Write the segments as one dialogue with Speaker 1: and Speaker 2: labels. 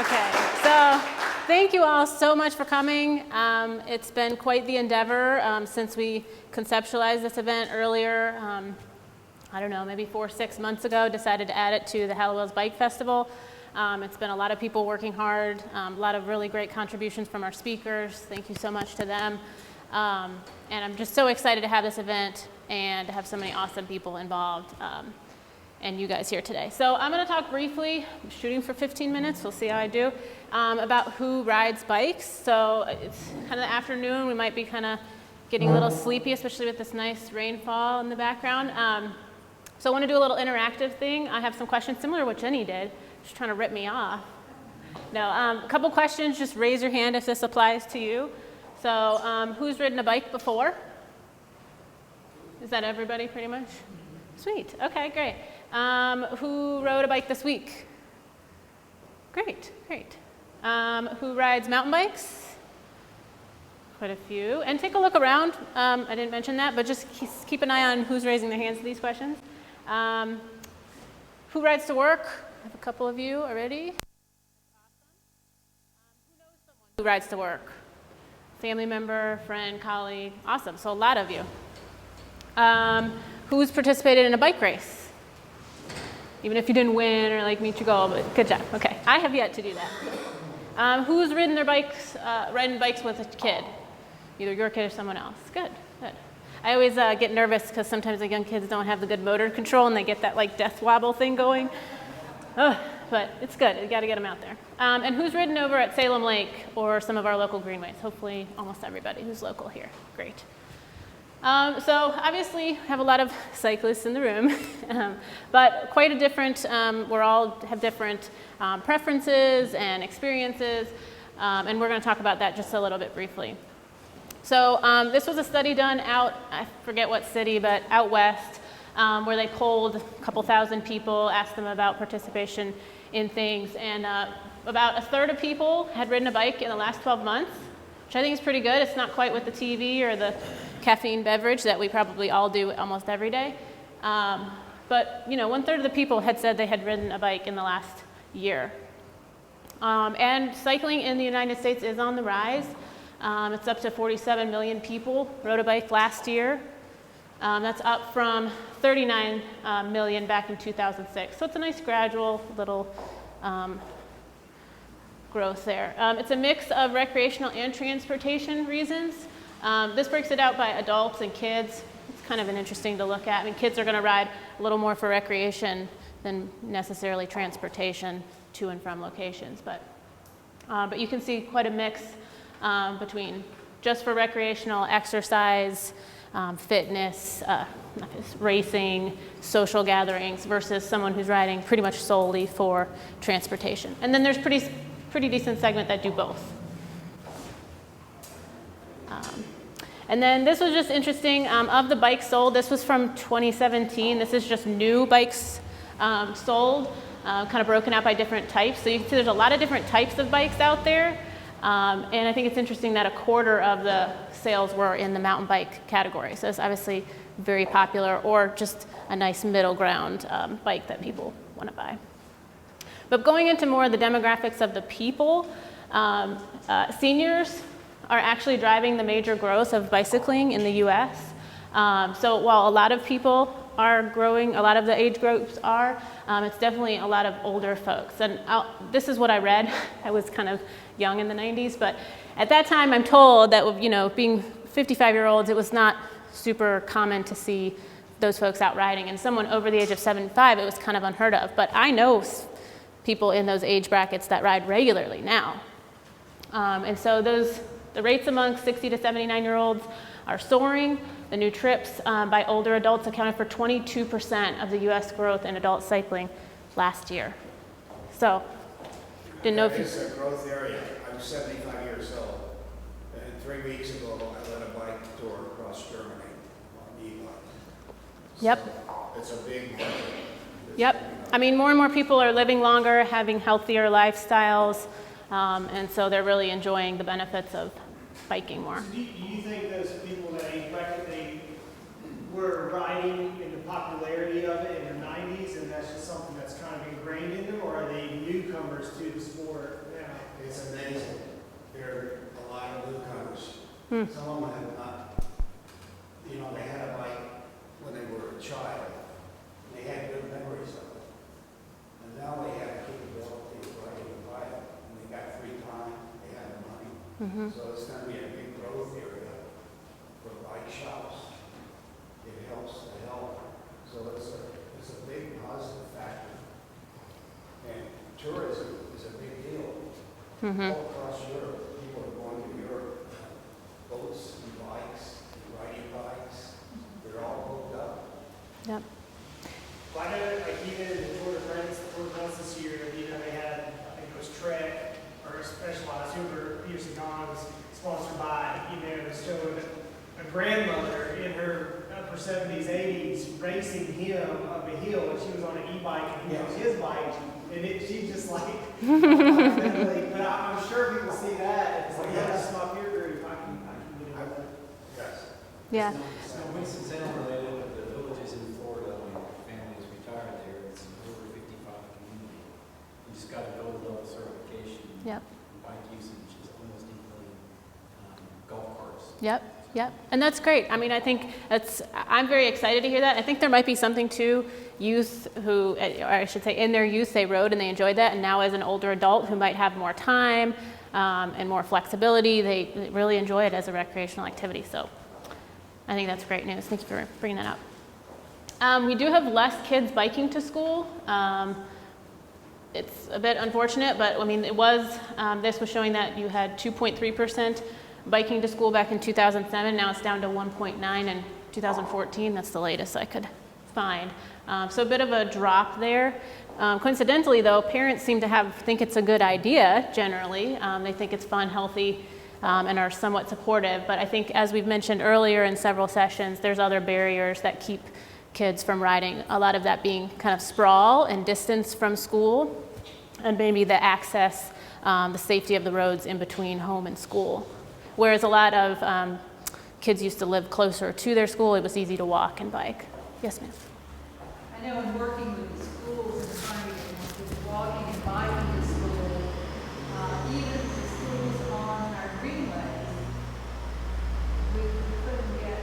Speaker 1: Okay, so thank you all so much for coming. It's been quite the endeavor since we conceptualized this event earlier. I don't know, maybe 4 or 6 months ago, decided to add it to the Hallowell's Bike Festival. It's been a lot of people working hard, a lot of really great contributions from our speakers. Thank you so much to them. And I'm just so excited to have this event and to have so many awesome people involved and you guys here today. So I'm going to talk briefly, I'm shooting for 15 minutes, we'll see how I do, about who rides bikes. So it's kind of the afternoon, we might be kind of getting a little sleepy, especially with this nice rainfall in the background. So I want to do a little interactive thing. I have some questions similar to what Jenny did, just trying to rip me off. No, a couple questions, just raise your hand if this applies to you. So who's ridden a bike before? Is that everybody pretty much? Sweet, okay, great. Who rode a bike this week? Great, great. Who rides mountain bikes? Quite a few. And take a look around. I didn't mention that, but just keep an eye on who's raising their hands to these questions. Who rides to work? I have a couple of you already. Awesome. Who knows someone who rides to work? Family member, friend, colleague. Awesome, so a lot of you. Who's participated in a bike race? Even if you didn't win or like meet your goal, but good job. Okay, I have yet to do that. Who's ridden their bikes, riding bikes with a kid? Either your kid or someone else. Good, good. I always get nervous because sometimes the young kids don't have the good motor control and they get that like death wobble thing going. Ugh, but it's good, you gotta get them out there. And who's ridden over at Salem Lake or some of our local greenways? Hopefully almost everybody who's local here. Great. So obviously we have a lot of cyclists in the room, but quite a different, we all have different preferences and experiences, and we're going to talk about that just a little bit briefly. So this was a study done out, I forget what city, but out west, where they polled a couple thousand people, asked them about participation in things, and about a third of people had ridden a bike in the last 12 months, which I think is pretty good. It's not quite with the TV or the caffeine beverage that we probably all do almost every day. But you know, 1/3 of the people had said they had ridden a bike in the last year. And cycling in the United States is on the rise. It's up to 47 million people rode a bike last year. That's up from 39 million back in 2006. So it's a nice gradual little growth there. It's a mix of recreational and transportation reasons. This breaks it out by adults and kids. It's kind of an interesting to look at. I mean, kids are going to ride a little more for recreation than necessarily transportation to and from locations. But you can see quite a mix between just for recreational exercise, fitness, racing, social gatherings versus someone who's riding pretty much solely for transportation. And then there's pretty decent segment that do both. And then this was just interesting, of the bikes sold, this was from 2017, this is just new bikes sold, kind of broken out by different types. So you can see there's a lot of different types of bikes out there, and I think it's interesting that 1/4 of the sales were in the mountain bike category. So it's obviously very popular, or just a nice middle ground bike that people want to buy. But going into more of the demographics of the people, seniors are actually driving the major growth of bicycling in the US. So while a lot of people are growing, a lot of the age groups are, it's definitely a lot of older folks. And this is what I read. I was kind of young in the 90s, but at that time I'm told that, you know, being 55-year-olds, it was not super common to see those folks out riding. And someone over the age of 75, it was kind of unheard of. But I know people in those age brackets that ride regularly now. And so the rates among 60 to 79-year-olds are soaring. The new trips by older adults accounted for 22% of the US growth in adult cycling last year. So, didn't know if you...
Speaker 2: It's a growth area. I'm 75 years old. And 3 weeks ago, I led a bike tour across Germany on e-bike.
Speaker 1: Yep.
Speaker 2: So it's a big market.
Speaker 1: Yep. I mean, more and more people are living longer, having healthier lifestyles, and so they're really enjoying the benefits of biking more.
Speaker 3: So do you think those people that age bracket, they were riding in the popularity of it in the 90s, and that's just something that's kind of ingrained in them, or are they newcomers to the sport
Speaker 2: It's amazing. There are a lot of newcomers. Some of them have not, you know, they had a bike when they were a child. They had good memories of it. And now they have capability of riding a bike. And they got free time, they have the money. So it's going to be a big growth area for bike shops. It helps the health. So it's a big positive factor. And tourism is a big deal. All across Europe, people are going to Europe. Boats and bikes, and riding bikes, they're all hooked up.
Speaker 1: Yep.
Speaker 3: Well, I know, like even the Tour de France this year, you know, they had, I think it was Trek or Specialized, whoever Peterson Gone was sponsored by, you know, showing a grandmother in her upper 70s, 80s, racing him up a hill, and she was on an e-bike, and he was on his bike, and she just like, but I'm sure people see that, and it's like, yeah, this is my peer group, I can get into that.
Speaker 2: Yes.
Speaker 1: Yeah.
Speaker 4: So coincidental related with the villages in Florida, when families retire there, it's an over 55 community. You just got to gold level certification.
Speaker 1: Yep.
Speaker 4: Bike usage is almost equally golf carts.
Speaker 1: Yep. Yep. And that's great. I mean, I think I'm very excited to hear that. I think there might be something to youth who, or I should say in their youth, they rode and they enjoyed that. And now as an older adult who might have more time and more flexibility, they really enjoy it as a recreational activity. So I think that's great news. Thank you for bringing that up. We do have less kids biking to school. It's a bit unfortunate, but I mean, it was, this was showing that you had 2.3% biking to school back in 2007. Now it's down to 1.9 in 2014. That's the latest I could find. So a bit of a drop there. Coincidentally, though, parents seem to think it's a good idea generally. They think it's fun, healthy, and are somewhat supportive. But I think, as we've mentioned earlier in several sessions, there's other barriers that keep kids from riding. A lot of that being kind of sprawl and distance from school, and maybe the access, the safety of the roads in between home and school. Whereas a lot of kids used to live closer to their school, it was easy to walk and bike. Yes, ma'am.
Speaker 5: I know in working with the schools and trying to get more kids walking and biking to school, even the schools on our greenways, we couldn't get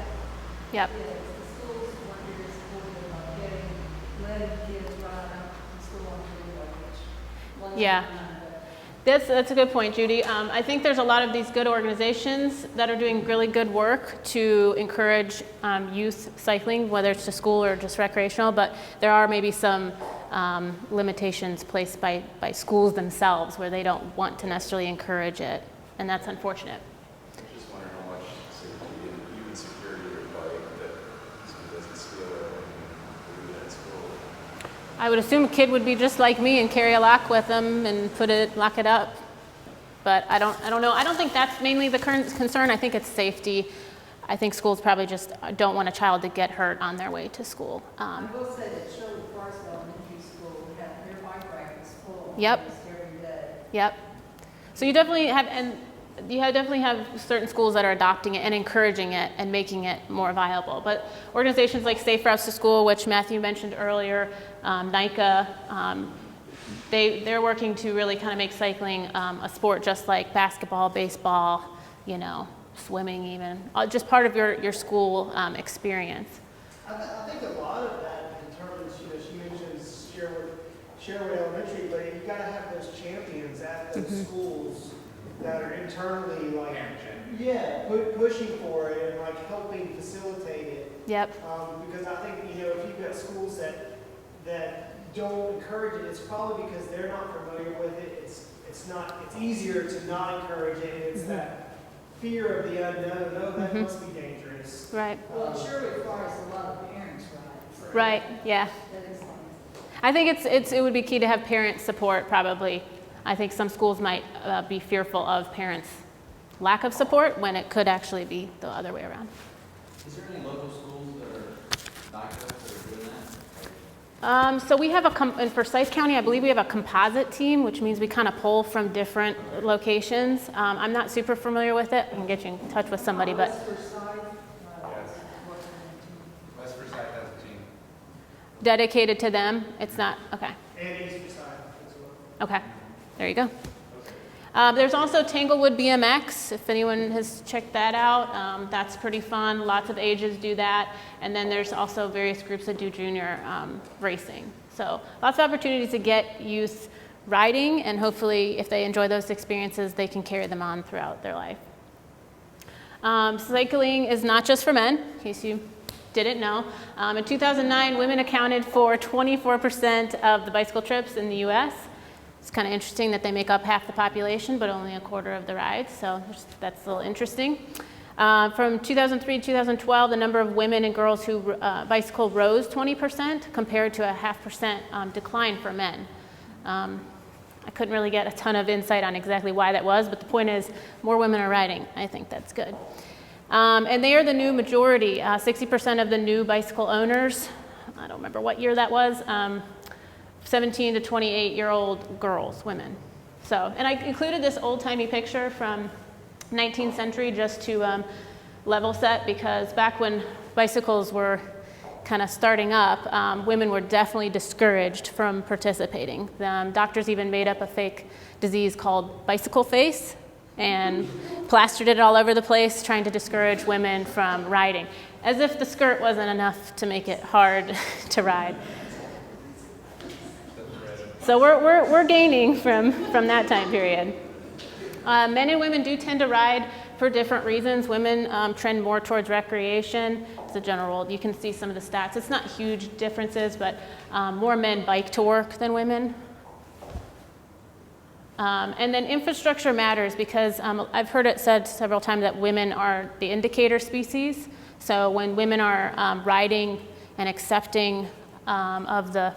Speaker 1: Yep.
Speaker 5: kids. The schools weren't very supportive of letting kids ride up to school on the greenway, which wasn't
Speaker 1: Yeah.
Speaker 5: done, but
Speaker 1: That's a good point, Judy. I think there's a lot of these good organizations that are doing really good work to encourage youth cycling, whether it's to school or just recreational, but there are maybe some limitations placed by schools themselves where they don't want to necessarily encourage it, and that's unfortunate.
Speaker 6: I'm just wondering how much safety and even security of your bike that someone doesn't steal it and leave it at school.
Speaker 1: I would assume a kid would be just like me and carry a lock with them and lock it up. But I don't know. I don't think that's mainly the current concern. I think it's safety. I think schools probably just don't want a child to get hurt on their way to school.
Speaker 5: I will say that Sherwood Forest Elementary School, we have their bike rack is full.
Speaker 1: Yep.
Speaker 5: Almost every day.
Speaker 1: Yep. So you definitely have certain schools that are adopting it and encouraging it and making it more viable. But organizations like Safe Routes to School, which Matthew mentioned earlier, NICA, they're working to really kind of make cycling a sport just like basketball, baseball, swimming even, just part of your school experience.
Speaker 3: I think a lot of that in terms, she mentions Sherwood Elementary, but you gotta have those champions at those schools that are internally pushing for it and helping facilitate it.
Speaker 1: Yep.
Speaker 3: Because I think, if you've got schools that don't encourage it, it's probably because they're not familiar with it. It's easier to not encourage it, and it's that fear of the unknown. Oh, that must be dangerous.
Speaker 1: Right.
Speaker 5: Well, it sure requires a lot of parents' rides.
Speaker 1: Right. Yeah.
Speaker 5: That is nice.
Speaker 1: I think it would be key to have parent support probably. I think some schools might be fearful of parents' lack of support when it could actually be the other way around.
Speaker 4: Is there any local schools that are not good that are doing that?
Speaker 1: So we have in Forsyth County, I believe we have a composite team, which means we kind of pull from different locations. I'm not super familiar with it. I can get you in touch with somebody, but
Speaker 5: West Forsyth,
Speaker 6: Yes. West Forsyth has a team.
Speaker 1: dedicated to them, it's not, okay.
Speaker 3: And East Side as well.
Speaker 1: Okay, there you go. There's also Tanglewood BMX, if anyone has checked that out. That's pretty fun. Lots of ages do that. And then there's also various groups that do junior racing. So lots of opportunities to get youth riding, and hopefully if they enjoy those experiences, they can carry them on throughout their life. Cycling is not just for men, in case you didn't know. In 2009, women accounted for 24% of the bicycle trips in the US. It's kind of interesting that they make up half the population, but only a quarter of the rides, so that's a little interesting. From 2003 to 2012, the number of women and girls who bicycle rose 20% compared to a 0.5% decline for men. I couldn't really get a ton of insight on exactly why that was, but the point is more women are riding. I think that's good. And they are the new majority. 60% of the new bicycle owners, I don't remember what year that was, 17 to 28-year-old girls, women. So, and I included this old-timey picture from 19th century just to level set, because back when bicycles were kind of starting up, women were definitely discouraged from participating. Doctors even made up a fake disease called bicycle face and plastered it all over the place, trying to discourage women from riding, as if the skirt wasn't enough to make it hard to ride. So we're gaining from that time period. Men and women do tend to ride for different reasons. Women trend more towards recreation. As a general rule, you can see some of the stats. It's not huge differences, but more men bike to work than women. And then infrastructure matters, because I've heard it said several times that women are the indicator species. So when women are riding and accepting of the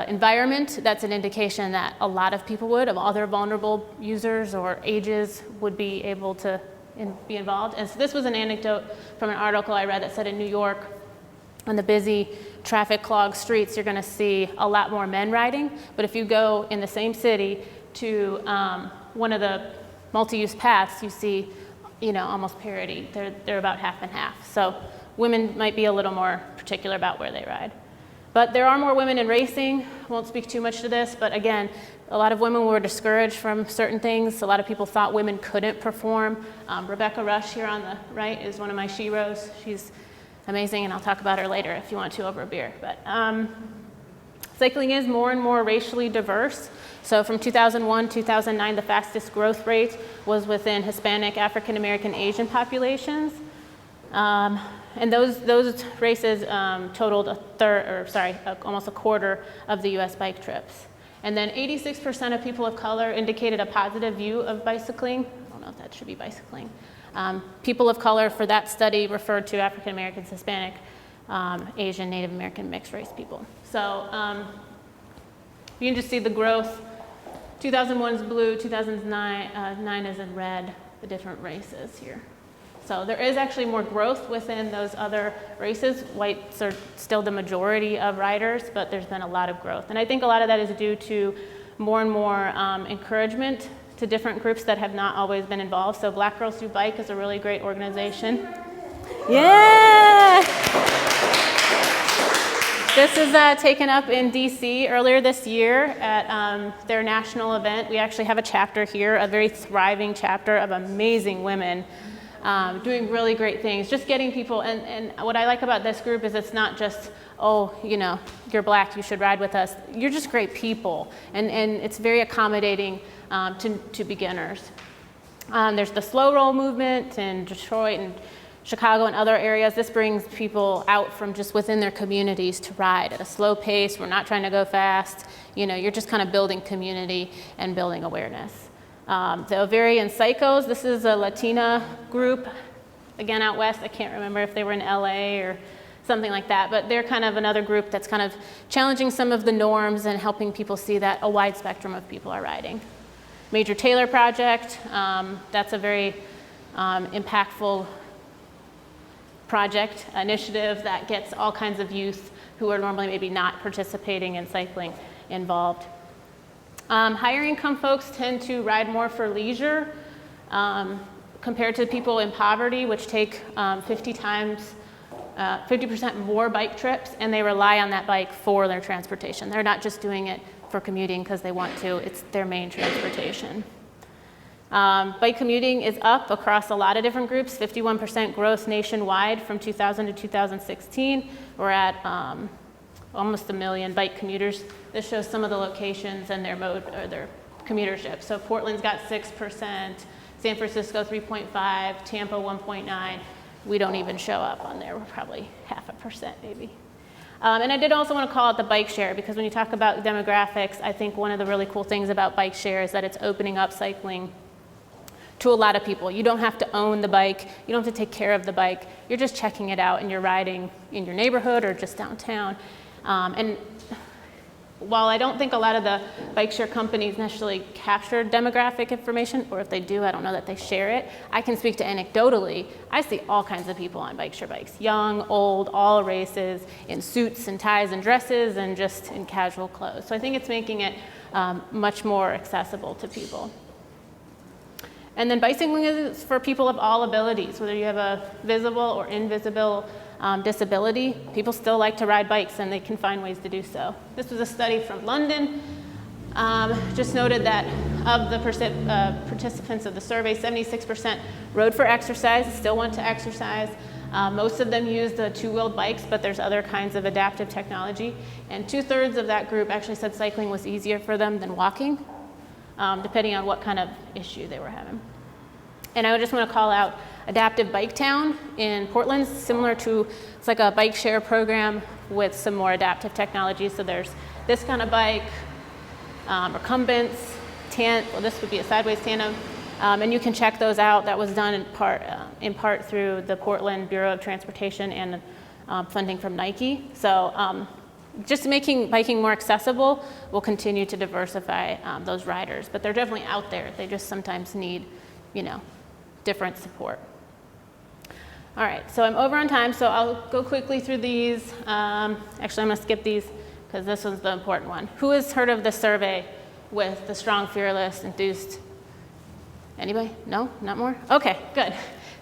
Speaker 1: environment, that's an indication that a lot of people of other vulnerable users or ages would be able to be involved. And so this was an anecdote from an article I read that said in New York, on the busy traffic clogged streets, you're going to see a lot more men riding. But if you go in the same city to one of the multi-use paths, you see, almost parity. They're about half and half. So women might be a little more particular about where they ride. But there are more women in racing. Won't speak too much to this, but again, a lot of women were discouraged from certain things. A lot of people thought women couldn't perform. Rebecca Rush here on the right is one of my sheroes. She's amazing, and I'll talk about her later if you want to over a beer. But cycling is more and more racially diverse. So from 2001 to 2009, the fastest growth rate was within Hispanic, African American, Asian populations. And those races totaled almost a quarter of the U.S. bike trips. And then 86% of people of color indicated a positive view of bicycling. I don't know if that should be bicycling. People of color for that study referred to African Americans, Hispanic, Asian, Native American, mixed race people. So you can just see the growth. 2001 is blue, 2009 is in red, the different races here. So there is actually more growth within those other races. Whites are still the majority of riders, but there's been a lot of growth. And I think a lot of that is due to more and more encouragement to different groups that have not always been involved. So Black Girls Who Bike is a really great organization. Yeah! This is taken up in DC earlier this year at their national event. We actually have a chapter here, a very thriving chapter of amazing women doing really great things, just getting people, and what I like about this group is it's not just, you're Black, you should ride with us. You're just great people, and it's very accommodating to beginners. There's the slow roll movement in Detroit and Chicago and other areas. This brings people out from just within their communities to ride at a slow pace. We're not trying to go fast. You're just kind of building community and building awareness. The Ovarian Psychos, this is a Latina group, again out west. I can't remember if they were in LA or something like that, but they're kind of another group that's kind of challenging some of the norms and helping people see that a wide spectrum of people are riding. Major Taylor Project, that's a very impactful project, initiative that gets all kinds of youth who are normally maybe not participating in cycling involved. Higher income folks tend to ride more for leisure compared to people in poverty, which take 50% more bike trips, and they rely on that bike for their transportation. They're not just doing it for commuting because they want to. It's their main transportation. Bike commuting is up across a lot of different groups, 51% growth nationwide from 2000 to 2016. We're at almost 1 million bike commuters. This shows some of the locations and their mode or their commutership. So Portland's got 6%, San Francisco 3.5, Tampa 1.9. We don't even show up on there. We're probably 0.5% maybe. And I did also want to call out the bike share, because when you talk about demographics, I think one of the really cool things about bike share is that it's opening up cycling to a lot of people. You don't have to own the bike. You don't have to take care of the bike. You're just checking it out and you're riding in your neighborhood or just downtown. And while I don't think a lot of the bike share companies necessarily capture demographic information, or if they do, I don't know that they share it, I can speak to anecdotally. I see all kinds of people on bike share bikes, young, old, all races, in suits and ties and dresses, and just in casual clothes. So I think it's making it much more accessible to people. And then bicycling is for people of all abilities, whether you have a visible or invisible disability. People still like to ride bikes, and they can find ways to do so. This was a study from London. Just noted that of the participants of the survey, 76% rode for exercise, still want to exercise. Most of them use the two-wheeled bikes, but there's other kinds of adaptive technology. And 2/3 of that group actually said cycling was easier for them than walking, depending on what kind of issue they were having. And I just want to call out Adaptive Bike Town in Portland, similar to, it's like a bike share program with some more adaptive technology. So there's this kind of bike, recumbents, well, this would be a sideways tandem, and you can check those out. That was done in part through the Portland Bureau of Transportation and funding from Nike. So just making biking more accessible will continue to diversify those riders, but they're definitely out there. They just sometimes need, different support. All right, so I'm over on time, so I'll go quickly through these. Actually, I'm gonna skip these because this was the important one. Who has heard of the survey with the strong, fearless, enthused? Anybody? No? Not more? Okay, good.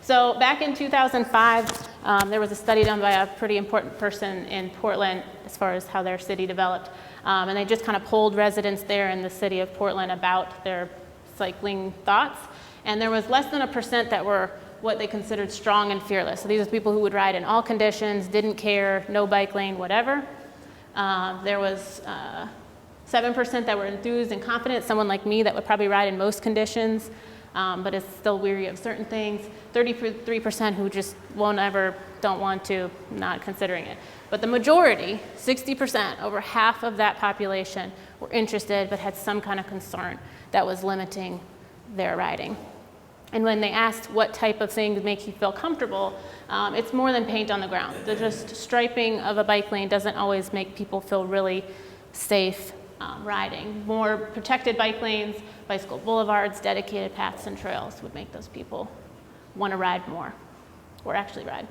Speaker 1: So back in 2005, there was a study done by a pretty important person in Portland as far as how their city developed. And they just kind of polled residents there in the city of Portland about their cycling thoughts. And there was less than 1% that were what they considered strong and fearless. So these are people who would ride in all conditions, didn't care, no bike lane, whatever. There was 7% that were enthused and confident, someone like me that would probably ride in most conditions, but is still weary of certain things. 33% who just won't ever, don't want to, not considering it. But the majority, 60%, over half of that population were interested but had some kind of concern that was limiting their riding. And when they asked what type of things make you feel comfortable, it's more than paint on the ground. The just striping of a bike lane doesn't always make people feel really safe riding. More protected bike lanes, bicycle boulevards, dedicated paths and trails would make those people want to ride more, or actually ride.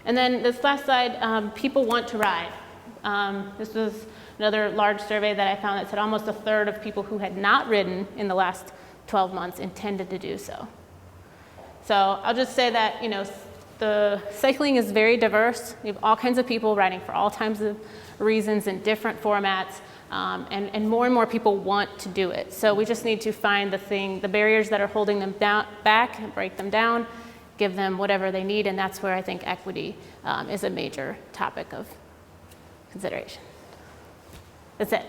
Speaker 1: And then this last slide, people want to ride. This was another large survey that I found that said almost 1/3 of people who had not ridden in the last 12 months intended to do so. So I'll just say that, the cycling is very diverse. We have all kinds of people riding for all kinds of reasons in different formats, and more people want to do it. So we just need to find the barriers that are holding them back, and break them down, give them whatever they need, and that's where I think equity is a major topic of consideration. That's it.